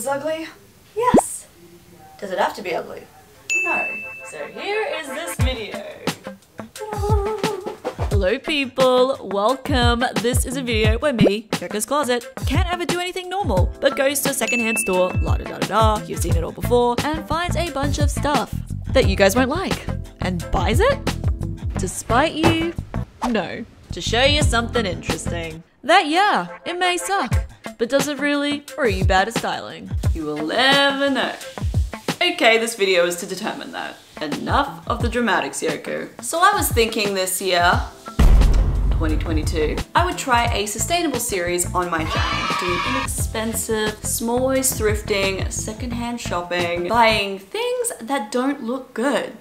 this ugly? Yes. Does it have to be ugly? No. So here is this video. Hello people, welcome. This is a video where me, Jacka's Closet, can't ever do anything normal, but goes to a secondhand store, la da da da da, you've seen it all before, and finds a bunch of stuff that you guys won't like, and buys it? To spite you? No. To show you something interesting. That yeah, it may suck, but does it really, or are you bad at styling? You will never know. Okay, this video is to determine that. Enough of the dramatics, Yoko. So I was thinking this year, 2022, I would try a sustainable series on my channel, doing inexpensive, small ways thrifting, secondhand shopping, buying things that don't look good.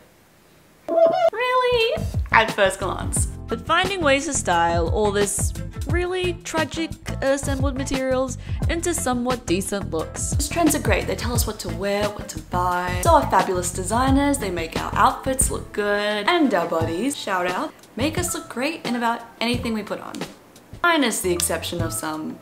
Really? At first glance. But finding ways to style all this really tragic assembled materials into somewhat decent looks. Those trends are great. They tell us what to wear, what to buy. So are fabulous designers. They make our outfits look good. And our bodies, shout out, make us look great in about anything we put on. Minus the exception of some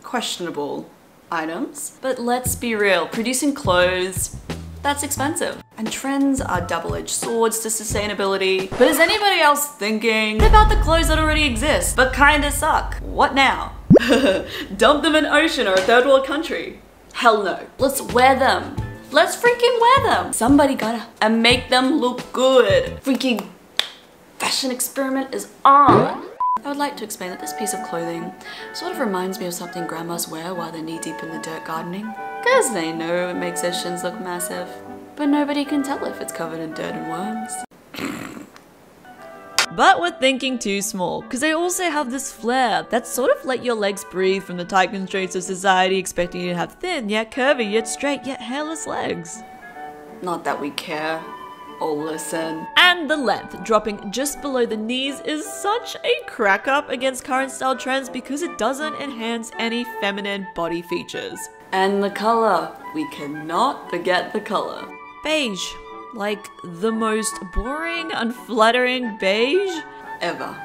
questionable items. But let's be real, producing clothes, that's expensive. And trends are double-edged swords to sustainability. But is anybody else thinking about the clothes that already exist, but kinda suck? What now? Dump them in ocean or a third world country? Hell no. Let's wear them. Let's freaking wear them. Somebody gotta and make them look good. Freaking fashion experiment is on. I would like to explain that this piece of clothing sort of reminds me of something grandmas wear while they're knee-deep in the dirt gardening. Cause they know it makes their shins look massive, but nobody can tell if it's covered in dirt and worms. But we're thinking too small, because they also have this flair that sort of let your legs breathe from the tight constraints of society, expecting you to have thin, yet curvy, yet straight, yet hairless legs. Not that we care. Oh, listen. And the length, dropping just below the knees, is such a crack up against current style trends because it doesn't enhance any feminine body features. And the color. We cannot forget the color. Beige. Like the most boring, unflattering beige Ever.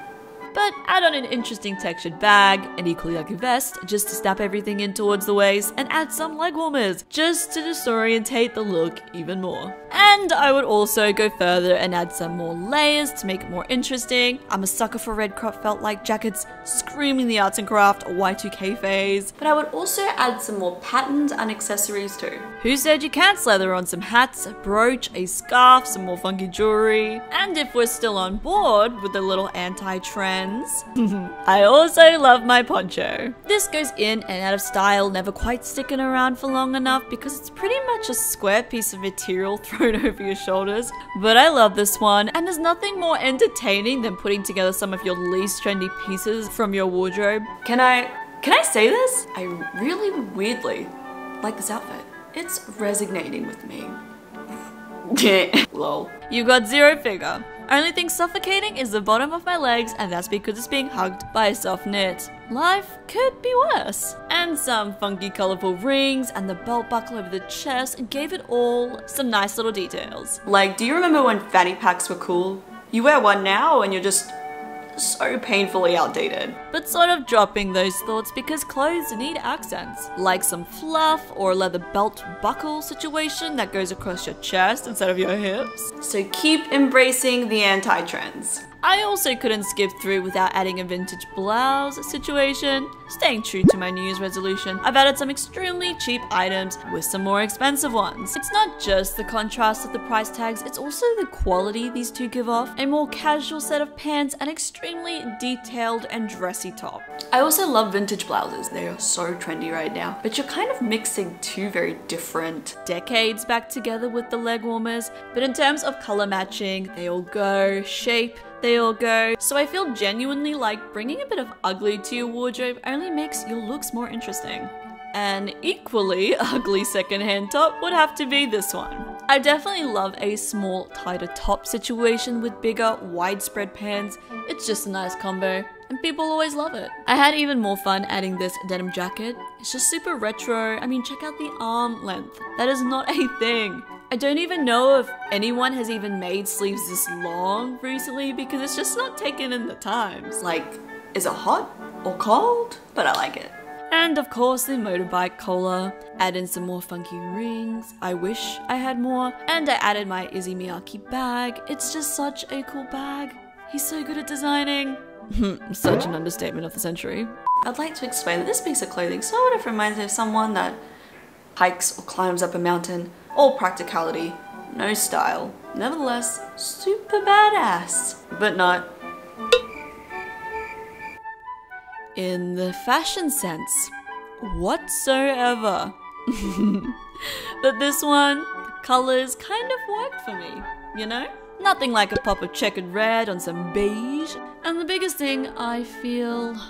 But add on an interesting textured bag, an equally ugly vest, just to snap everything in towards the waist, and add some leg warmers, just to disorientate the look even more. And I would also go further and add some more layers to make it more interesting. I'm a sucker for red crop felt like jackets, screaming the arts and craft Y2K phase. But I would also add some more patterns and accessories too. Who said you can't slather on some hats, a brooch, a scarf, some more funky jewelry? And if we're still on board with the little anti-trend, I also love my poncho. This goes in and out of style, never quite sticking around for long enough because it's pretty much a square piece of material thrown over your shoulders. But I love this one, and there's nothing more entertaining than putting together some of your least trendy pieces from your wardrobe. Can I say this? I really weirdly like this outfit. It's resonating with me. Lol. You got zero figure. Only thing suffocating is the bottom of my legs, and that's because it's being hugged by a soft knit. Life could be worse. And some funky colourful rings and the belt buckle over the chest gave it all some nice little details. Like, do you remember when fanny packs were cool? You wear one now and you're just so painfully outdated. But sort of dropping those thoughts because clothes need accents, like some fluff or a leather belt buckle situation that goes across your chest instead of your hips. So keep embracing the anti-trends. I also couldn't skip through without adding a vintage blouse situation. Staying true to my New Year's resolution, I've added some extremely cheap items with some more expensive ones. It's not just the contrast of the price tags, it's also the quality these two give off. A more casual set of pants, an extremely detailed and dressy top. I also love vintage blouses. They are so trendy right now, but you're kind of mixing two very different decades back together with the leg warmers, but in terms of color matching, they all go, shape, they all go. So I feel genuinely like bringing a bit of ugly to your wardrobe only makes your looks more interesting. An equally ugly secondhand top would have to be this one. I definitely love a small, tighter top situation with bigger, widespread pants. It's just a nice combo, and people always love it. I had even more fun adding this denim jacket. It's just super retro. I mean, check out the arm length. That is not a thing. I don't even know if anyone has even made sleeves this long recently because it's just not taken in the times. Like, is it hot or cold? But I like it. And of course the motorbike collar. Add in some more funky rings. I wish I had more. And I added my Issey Miyake bag. It's just such a cool bag. He's so good at designing. Such an understatement of the century. I'd like to explain that this piece of clothing sort of reminds me of someone that hikes or climbs up a mountain. All practicality, no style. Nevertheless, super badass. But not in the fashion sense whatsoever. But this one, the colors kind of worked for me, you know? Nothing like a pop of checkered red on some beige. And the biggest thing I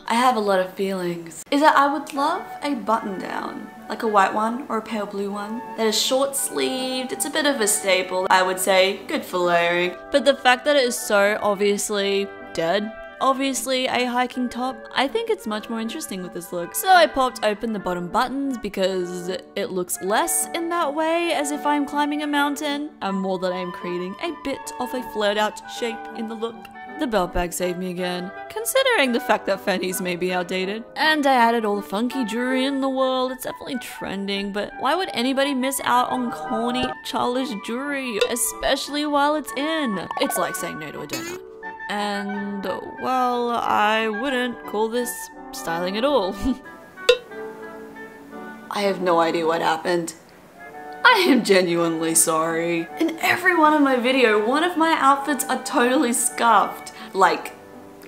have a lot of feelings, is that I would love a button down, like a white one or a pale blue one, that is short sleeved. It's a bit of a staple, I would say, good for layering. But the fact that it is so obviously dead, obviously a hiking top, I think it's much more interesting with this look. So I popped open the bottom buttons because it looks less in that way as if I'm climbing a mountain, and more that I'm creating a bit of a flared out shape in the look. The belt bag saved me again, considering the fact that fannies may be outdated. And I added all the funky jewelry in the world. It's definitely trending, but why would anybody miss out on corny, childish jewelry, especially while it's in? It's like saying no to a donut. And, well, I wouldn't call this styling at all. I have no idea what happened. I am genuinely sorry. In every one of my video, one of my outfits are totally scuffed. Like,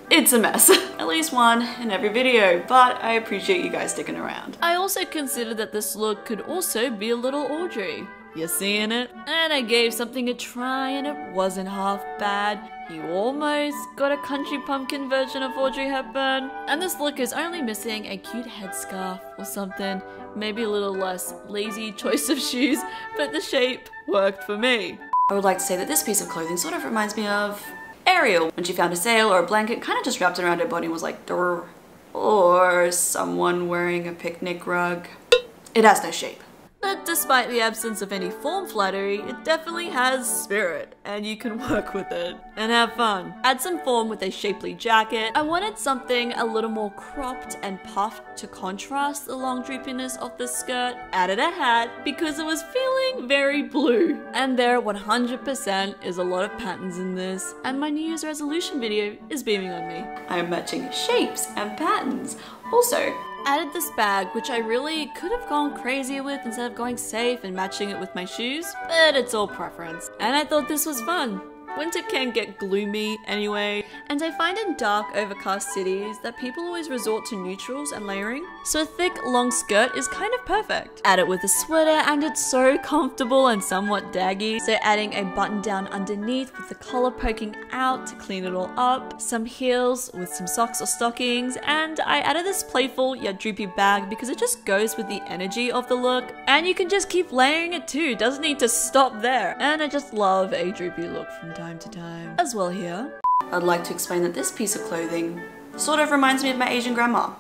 it's a mess. At least one in every video, but I appreciate you guys sticking around. I also considered that this look could also be a little Audrey. You seeing it? And I gave something a try and it wasn't half bad. You almost got a country pumpkin version of Audrey Hepburn. And this look is only missing a cute headscarf or something. Maybe a little less lazy choice of shoes, but the shape worked for me. I would like to say that this piece of clothing sort of reminds me of Ariel when she found a sail or a blanket, kind of just wrapped it around her body and was like, durr. Or someone wearing a picnic rug. It has no shape. But despite the absence of any form flattery, it definitely has spirit, and you can work with it and have fun. Add some form with a shapely jacket. I wanted something a little more cropped and puffed to contrast the long droopiness of the skirt. Added a hat because it was feeling very blue. And there 100% is a lot of patterns in this, and my New Year's resolution video is beaming on me. I am matching shapes and patterns. Also, added this bag, which I really could have gone crazy with instead of going safe and matching it with my shoes, but it's all preference. And I thought this was fun. Winter can get gloomy anyway, and I find in dark, overcast cities that people always resort to neutrals and layering, so a thick, long skirt is kind of perfect. Add it with a sweater and it's so comfortable and somewhat daggy, so adding a button down underneath with the collar poking out to clean it all up, some heels with some socks or stockings, and I added this playful yet droopy bag because it just goes with the energy of the look, and you can just keep layering it too, doesn't need to stop there. And I just love a droopy look from time to time as well here. I'd like to explain that this piece of clothing sort of reminds me of my Asian grandma.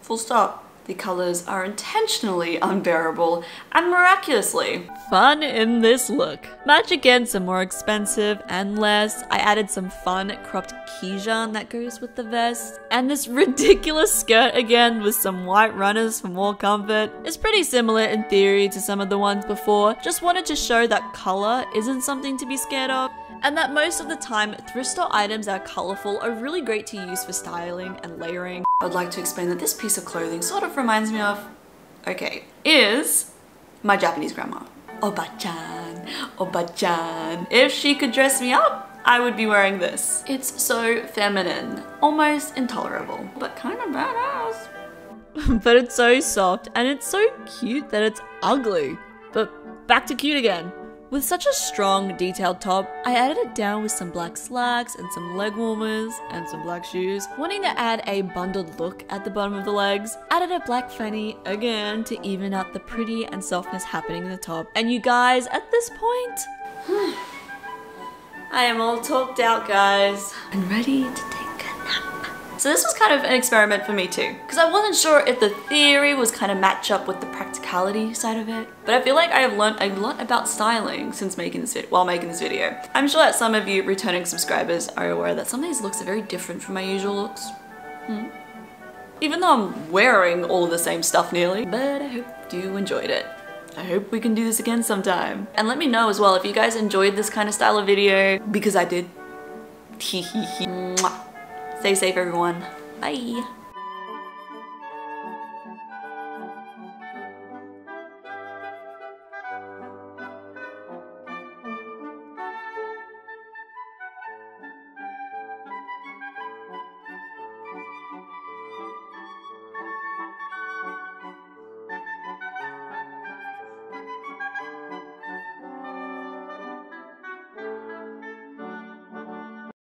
Full stop. The colors are intentionally unbearable and miraculously fun in this look. Match again some more expensive and less. I added some fun cropped Kijan that goes with the vest, and this ridiculous skirt again with some white runners for more comfort. It's pretty similar in theory to some of the ones before. Just wanted to show that color isn't something to be scared of, and that most of the time thrift store items that are colorful are really great to use for styling and layering. I'd like to explain that this piece of clothing sort of reminds me of, is my Japanese grandma. Oba-chan, Oba-chan. If she could dress me up, I would be wearing this. It's so feminine, almost intolerable, but kind of badass. But it's so soft and it's so cute that it's ugly. But back to cute again. With such a strong, detailed top, I added it down with some black slacks and some leg warmers and some black shoes. Wanting to add a bundled look at the bottom of the legs, added a black fanny again to even out the pretty and softness happening in the top. And you guys, at this point, I am all talked out, guys. I'm ready to take a nap. So this was kind of an experiment for me too, because I wasn't sure if the theory was kind of match up with the practicality side of it. But I feel like I have learned a lot about styling since making this video. I'm sure that some of you returning subscribers are aware that some of these looks are very different from my usual looks. even though I'm wearing all of the same stuff nearly. But I hope you enjoyed it. I hope we can do this again sometime. And let me know as well if you guys enjoyed this kind of style of video, because I did. Stay safe, everyone. Bye.